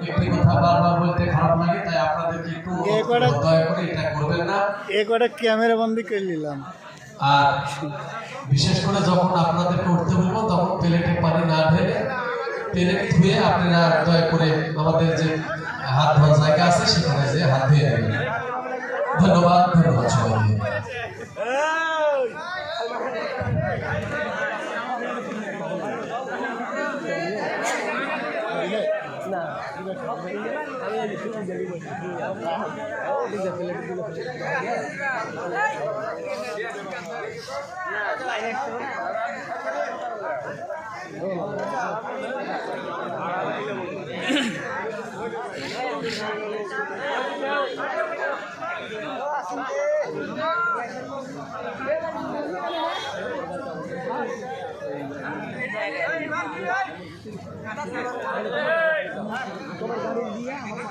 একটি কথা বারবার বলতে খারাপ লাগে, তাই আপনাদেরকে একটু দয়া করে এটা করবেন না। একটা ক্যামেরা বন্দি করে নিলাম। আর বিশেষ করে যখন আপনাদেরকে উঠতে বলবো তখন প্লেটে পানি না ঢেলে প্লেট ধুয়ে আপনারা দয়া করে আমাদের যে হাত ধোয়ার জায়গা আছে সেখানে যে হাত ধুয়ে নেবেন। ধন্যবাদ, ধন্যবাদ সবাইকে। তোমার গাড়ি দিয়ে আমার